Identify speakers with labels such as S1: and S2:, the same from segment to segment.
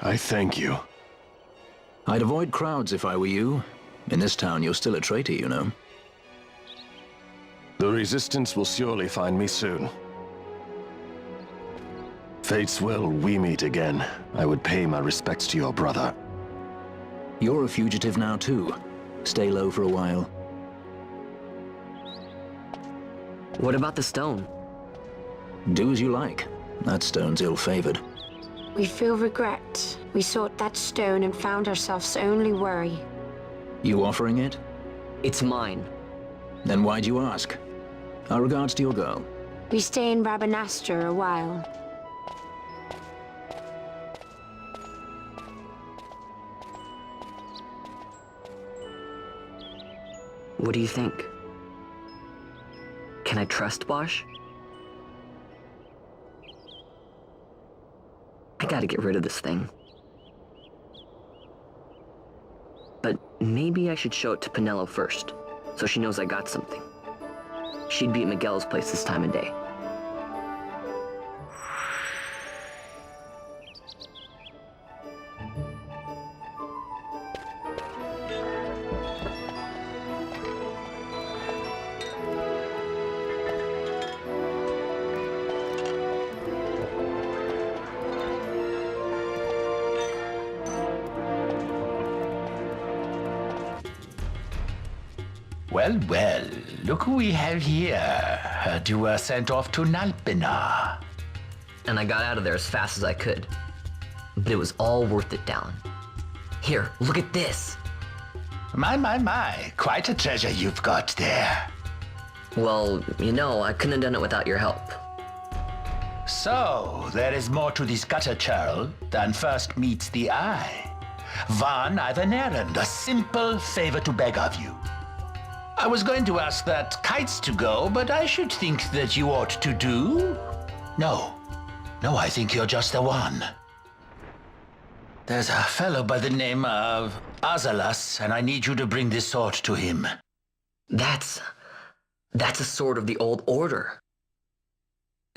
S1: I thank you.
S2: I'd avoid crowds if I were you. In this town, you're still a traitor, you know.
S1: The Resistance will surely find me soon. Fate's will, we meet again. I would pay my respects to your brother.
S2: You're a fugitive now, too. Stay low for a while.
S3: What about the stone?
S2: Do as you like. That stone's ill-favored.
S4: We feel regret. We sought that stone and found ourselves only worry.
S2: You offering it?
S3: It's mine.
S2: Then why'd you ask? Our regards to your girl.
S4: We stay in Rabanastre a while.
S3: What do you think? Can I trust Bosch? I gotta get rid of this thing. But maybe I should show it to Penelo first, so she knows I got something. She'd be at Miguel's place this time of day.
S5: Well, well, look who we have here. Heard you were sent off to Nalpina.
S3: And I got out of there as fast as I could. But it was all worth it, Dallin. Here, look at this.
S5: My, quite a treasure you've got there.
S3: Well, you know, I couldn't have done it without your help.
S5: So, there is more to this gutter churl than first meets the eye. Van, I've an errand, a simple favor to beg of you. I was going to ask that kites to go, but I should think that you ought to do. No, I think you're just the one. There's a fellow by the name of Azalas, and I need you to bring this sword to him.
S3: That's a sword of the old order.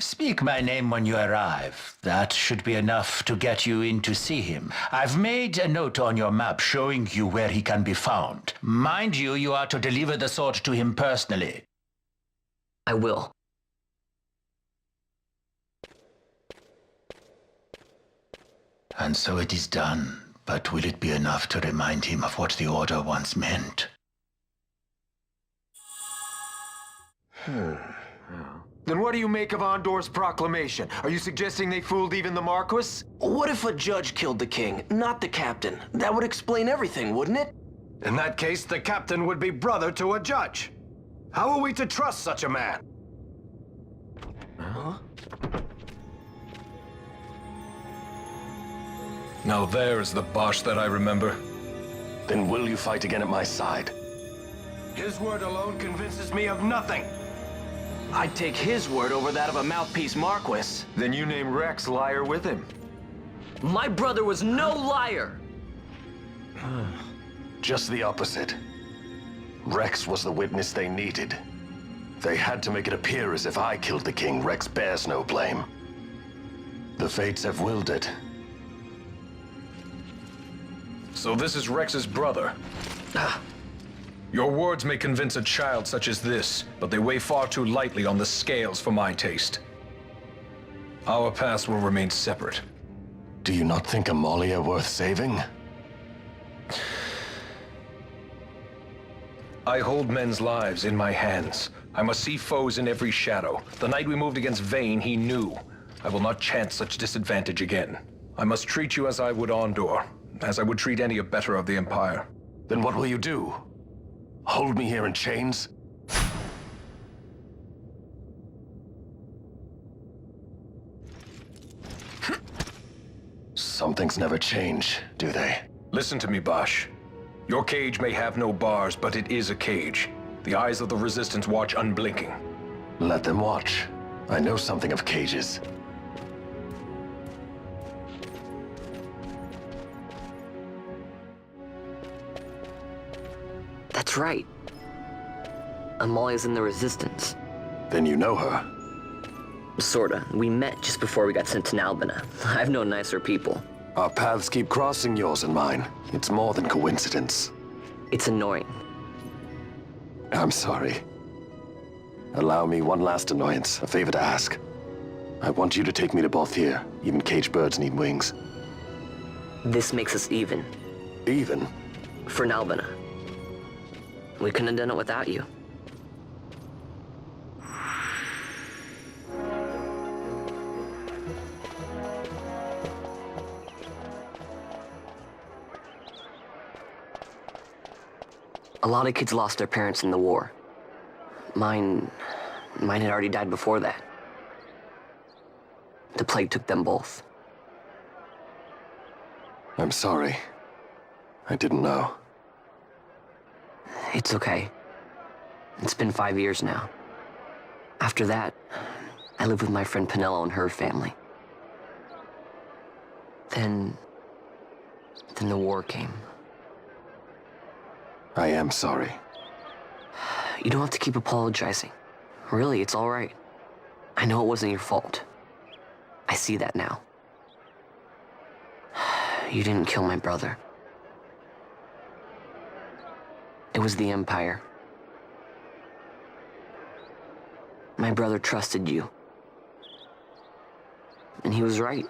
S5: Speak my name when you arrive. That should be enough to get you in to see him. I've made a note on your map showing you where he can be found. Mind you, you are to deliver the sword to him personally.
S3: I will.
S5: And so it is done. But will it be enough to remind him of what the Order once meant?
S6: Then what do you make of Andor's proclamation? Are you suggesting they fooled even the Marquis?
S7: What if a judge killed the king, not the captain? That would explain everything, wouldn't it?
S6: In that case, the captain would be brother to a judge. How are we to trust such a man?
S7: Huh?
S8: Now there is the Bosch that I remember.
S1: Then will you fight again at my side?
S6: His word alone convinces me of nothing.
S7: I'd take his word over that of a mouthpiece Marquis.
S6: Then you name Rex liar with him.
S3: My brother was no liar!
S1: Just the opposite. Rex was the witness they needed. They had to make it appear as if I killed the king. Rex bears no blame. The fates have willed it.
S8: So this is Rex's brother. Your words may convince a child such as this, but they weigh far too lightly on the scales for my taste. Our past will remain separate.
S1: Do you not think Amalia worth saving?
S8: I hold men's lives in my hands. I must see foes in every shadow. The night we moved against Vayne, he knew. I will not chance such disadvantage again. I must treat you as I would Andor, as I would treat any abettor of the Empire.
S1: Then what will you do? Hold me here in chains? Some things never change, do they?
S8: Listen to me, Bosch. Your cage may have no bars, but it is a cage. The eyes of the Resistance watch unblinking.
S1: Let them watch. I know something of cages.
S3: That's right. Amalia's in the Resistance.
S1: Then you know her.
S3: Sorta. We met just before we got sent to Nalbina. I've known nicer people.
S1: Our paths keep crossing, yours and mine. It's more than coincidence.
S3: It's annoying.
S1: I'm sorry. Allow me one last annoyance, a favor to ask. I want you to take me to Balthier. Even caged birds need wings.
S3: This makes us even.
S1: Even?
S3: For Nalbina. We couldn't have done it without you. A lot of kids lost their parents in the war. Mine had already died before that. The plague took them both.
S1: I'm sorry. I didn't know.
S3: It's okay. It's been 5 years now. After that, I lived with my friend Pinello and her family. Then the war came.
S1: I am sorry.
S3: You don't have to keep apologizing. Really, it's all right. I know it wasn't your fault. I see that now. You didn't kill my brother. It was the Empire. My brother trusted you. And he was right.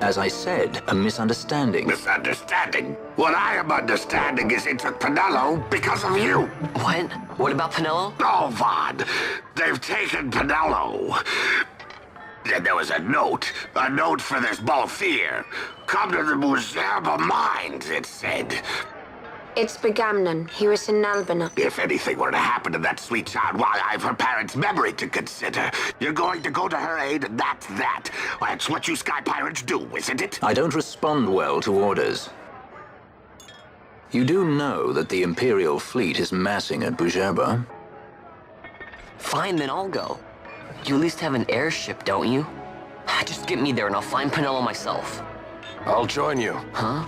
S2: As I said, a misunderstanding.
S9: Misunderstanding? What I am understanding is it took Pinello because of you.
S3: What? What about Pinello?
S9: Oh, Vaughn. They've taken Pinello. And there was a note for this Balthier. Come to the Bhujerba mines, it said.
S4: It's Begamnon. He was in Nalbina.
S9: If anything were to happen to that sweet child, why, I've her parents' memory to consider. You're going to go to her aid, and that's that. That's what you sky pirates do, isn't it?
S2: I don't respond well to orders. You do know that the Imperial fleet is massing at Bhujerba?
S3: Fine, then I'll go. You at least have an airship, don't you? Just get me there and I'll find Pinello myself.
S1: I'll join you.
S3: Huh?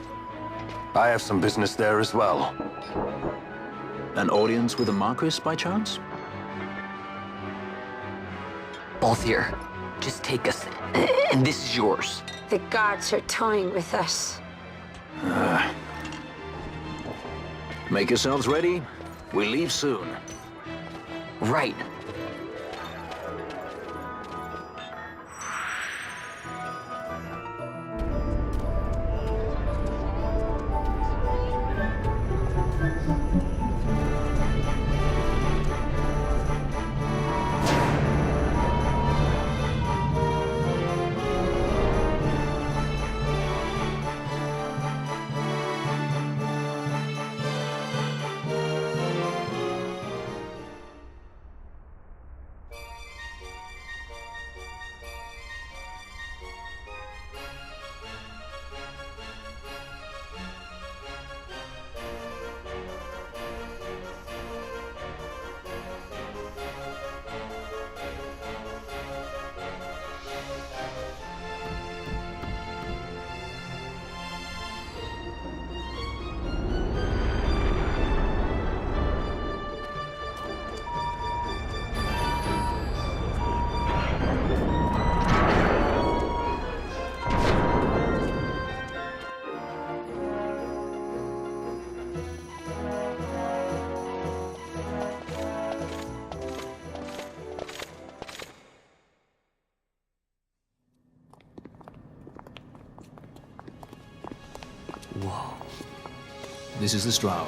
S1: I have some business there as well.
S2: An audience with the Marquis, by chance?
S3: Balthier, just take us, and this is yours.
S4: The guards are toying with us.
S2: Make yourselves ready. We leave soon.
S3: Right. Whoa.
S2: This is the Strow.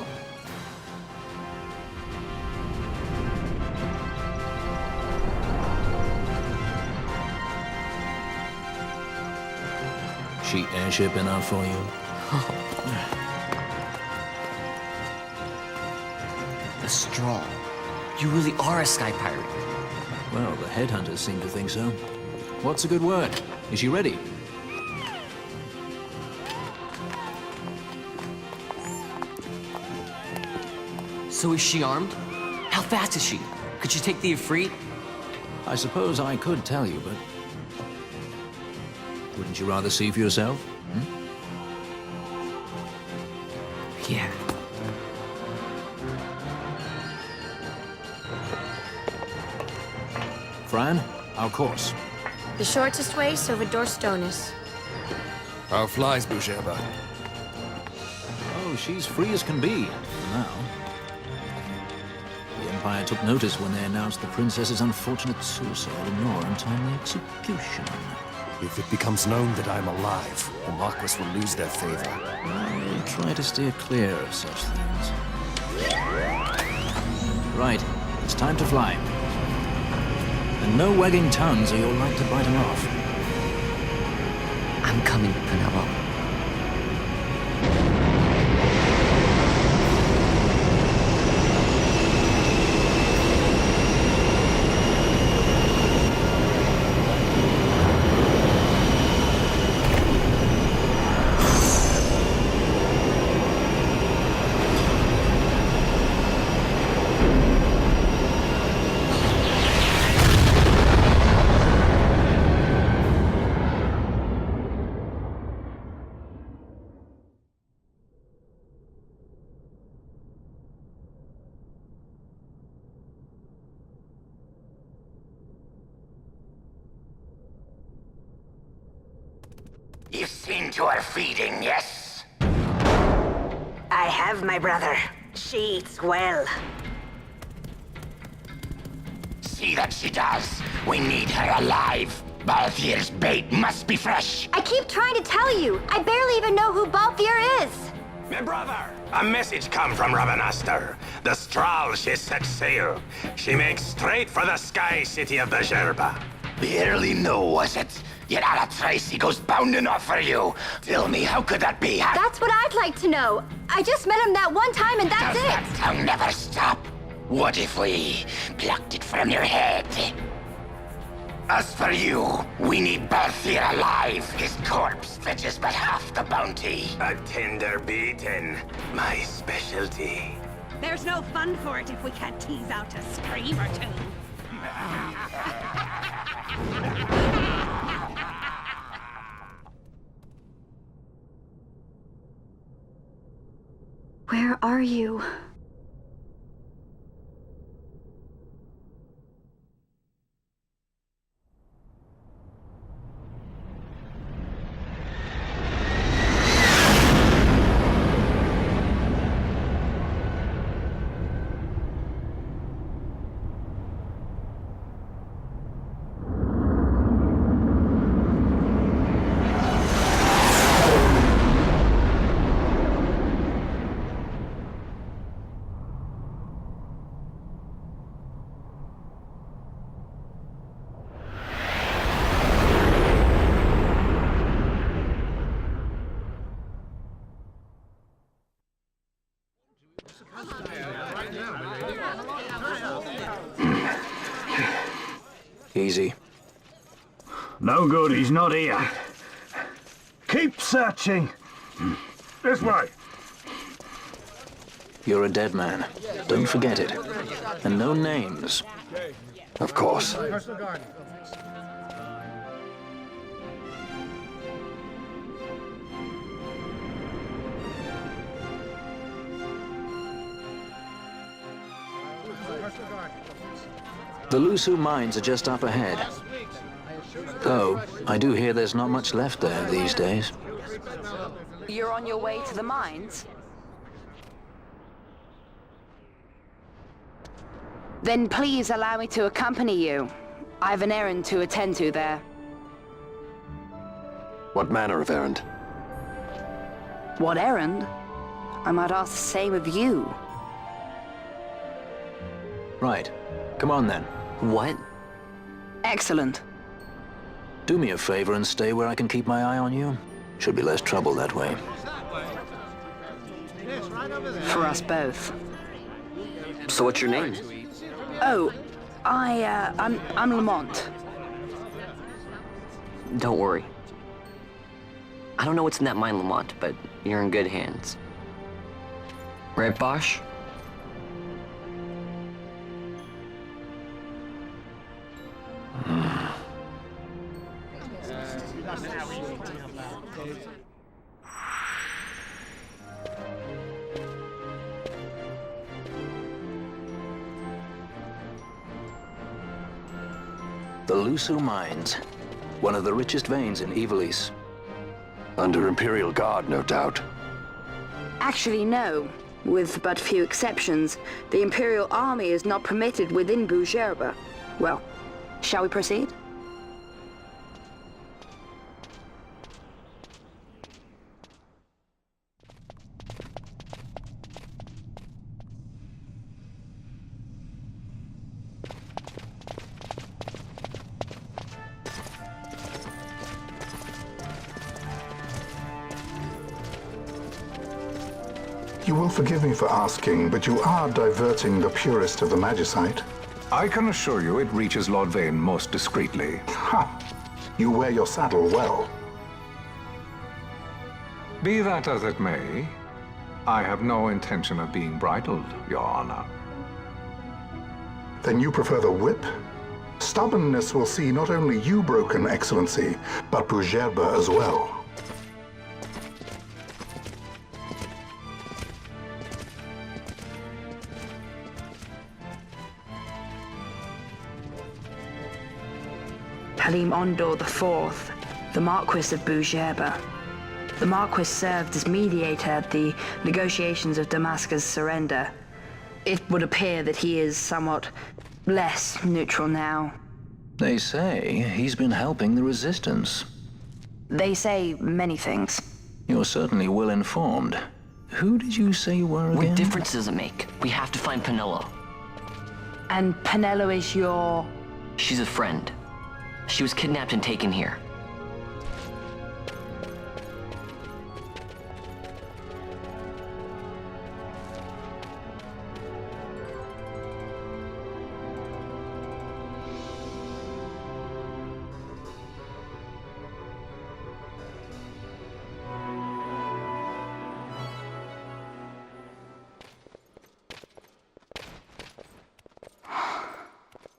S2: Sheet airship enough for you?
S3: The Straw. You really are a sky pirate.
S2: Well, the headhunters seem to think so. What's a good word? Is she ready?
S3: So is she armed? How fast is she? Could she take the Ifrit?
S2: I suppose I could tell you, but... wouldn't you rather see for yourself?
S3: Yeah.
S10: Fran, our course.
S4: The shortest way is over Dorstones.
S11: How flies Bhujerba?
S10: Oh, she's free as can be, for now. The Empire took notice when they announced the princess's unfortunate suicide and your untimely execution.
S11: If it becomes known that I'm alive, the Marquis will lose their favor.
S10: I'll try to steer clear of such things. Right, it's time to fly. And no wagging tongues or you'll like to bite them off.
S3: I'm coming, Penello.
S9: You've seen to her feeding, yes?
S12: I have, my brother. She eats well.
S9: See that she does. We need her alive. Balthier's bait must be fresh.
S12: I keep trying to tell you. I barely even know who Balthier is.
S6: My brother, a message come from Rabanastre. The Strahl, she set sail. She makes straight for the sky city of Bhujerba.
S9: Barely know, was it? Yet Ala Tracy goes bounding off for you. Tell me, how could that be?
S12: That's what I'd like to know. I just met him that one time and that's
S9: Does
S12: it.
S9: that tongue never stop? What if we plucked it from your head? As for you, we need Balthier alive. His corpse fetches but half the bounty.
S6: A tender beating, my specialty.
S12: There's no fun for it if we can't tease out a scream or two.
S4: Where are you?
S10: Easy.
S13: No good, he's not here. Keep searching. This way.
S2: You're a dead man. Don't forget it. And no names.
S1: Of course.
S2: The Lhusu mines are just up ahead. Though, I do hear there's not much left there these days.
S14: You're on your way to the mines? Then please allow me to accompany you. I have an errand to attend to there.
S1: What manner of errand?
S14: What errand? I might ask the same of you.
S2: Right. Come on then.
S3: What?
S14: Excellent.
S2: Do me a favor and stay where I can keep my eye on you. Should be less trouble that way.
S14: For us both.
S3: So what's your name?
S14: Oh, I'm Lamont.
S3: Don't worry. I don't know what's in that mine, Lamont, but you're in good hands. Right, Bosch?
S2: Lhusu mines, one of the richest veins in Ivalice.
S1: Under Imperial Guard, no doubt.
S14: Actually, no. With but few exceptions, the Imperial Army is not permitted within Bhujerba. Well, shall we proceed?
S15: You will forgive me for asking, but you are diverting the purest of the Magicite.
S16: I can assure you it reaches Lord Vane most discreetly.
S15: Ha! You wear your saddle well.
S16: Be that as it may, I have no intention of being bridled, Your Honor.
S15: Then you prefer the whip? Stubbornness will see not only you broken, Excellency, but Bhujerba as well.
S14: Halim Ondor IV, the Marquis of Bhujerba. The Marquis served as mediator at the negotiations of Damascus' surrender. It would appear that he is somewhat less neutral now.
S2: They say he's been helping the resistance.
S14: They say many things.
S2: You're certainly well informed. Who did you say you were again?
S3: What difference does it make? We have to find Penelo.
S14: And Penelo is your...
S3: She's a friend. She was kidnapped and taken here.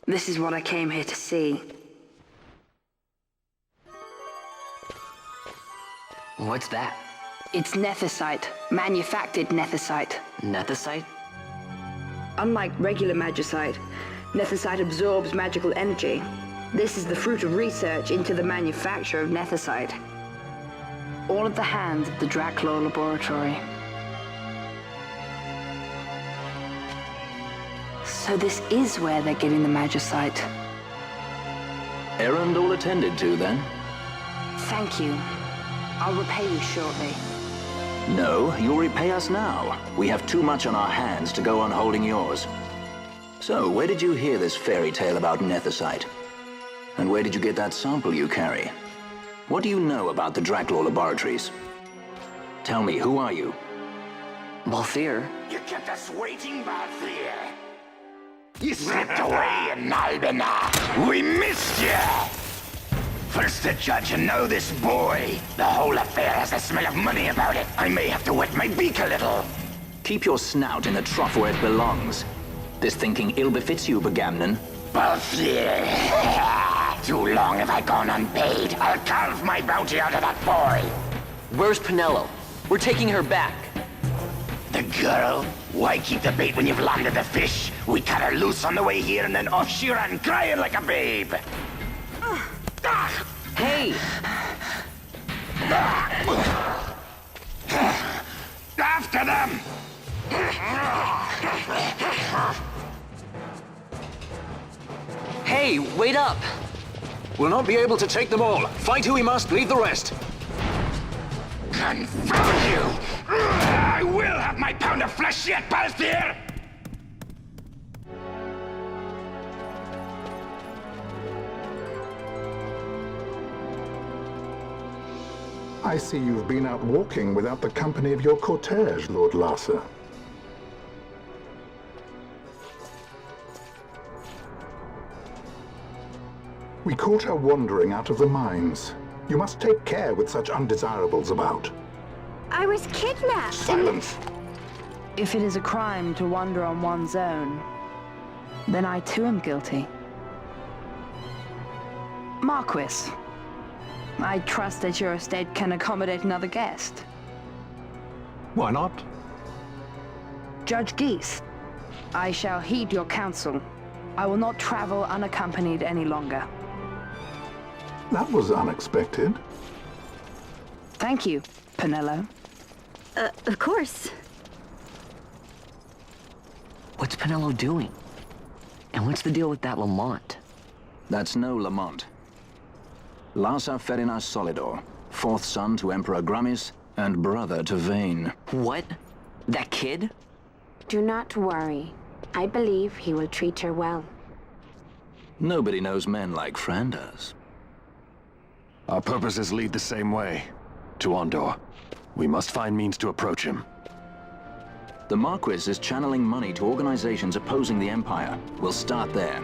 S14: This is what I came here to see.
S3: What's that?
S14: It's nethicite, manufactured nethicite.
S3: Nethicite?
S14: Unlike regular magicite, nethicite absorbs magical energy. This is the fruit of research into the manufacture of nethicite. All at the hands of the Draclaw Laboratory. So this is where they're getting the magicite.
S2: Errand all attended to, then?
S14: Thank you. I'll repay you shortly.
S2: No, you'll repay us now. We have too much on our hands to go on holding yours. So, where did you hear this fairy tale about nethicite? And where did you get that sample you carry? What do you know about the Draclaw Laboratories? Tell me, who are you?
S3: Balthier.
S9: You kept us waiting, Balthier. You slipped away in Albina. We missed you! First the judge and now this boy. The whole affair has a smell of money about it. I may have to wet my beak a little.
S2: Keep your snout in the trough where it belongs. This thinking ill befits you, Begamnon.
S9: Balthier. Too long have I gone unpaid. I'll carve my bounty out of that boy.
S3: Where's Penelo? We're taking her back.
S9: The girl? Why keep the bait when you've landed the fish? We cut her loose on the way here and then off she ran crying like a babe.
S3: Hey!
S9: After them!
S3: Hey, wait up!
S10: We'll not be able to take them all. Fight who we must, leave the rest.
S9: Confound you! I will have my pound of flesh yet, Balthier!
S15: I see you've been out walking without the company of your cortege, Lord Larsa. We caught her wandering out of the mines. You must take care with such undesirables about.
S4: I was kidnapped.
S15: Silence!
S14: If it is a crime to wander on one's own, then I too am guilty. Marquis, I trust that your estate can accommodate another guest.
S16: Why not?
S14: Judge Geese, I shall heed your counsel. I will not travel unaccompanied any longer.
S15: That was unexpected.
S14: Thank you, Penelo.
S17: Of course.
S3: What's Penelo doing? And what's the deal with that Lamont?
S2: That's no Lamont. Larsa Ferinas Solidor, fourth son to Emperor Gramis and brother to Vane.
S3: What? That kid?
S4: Do not worry. I believe he will treat her well.
S2: Nobody knows men like Fran does.
S1: Our purposes lead the same way. To Ondor. We must find means to approach him.
S2: The Marquis is channeling money to organizations opposing the Empire. We'll start there.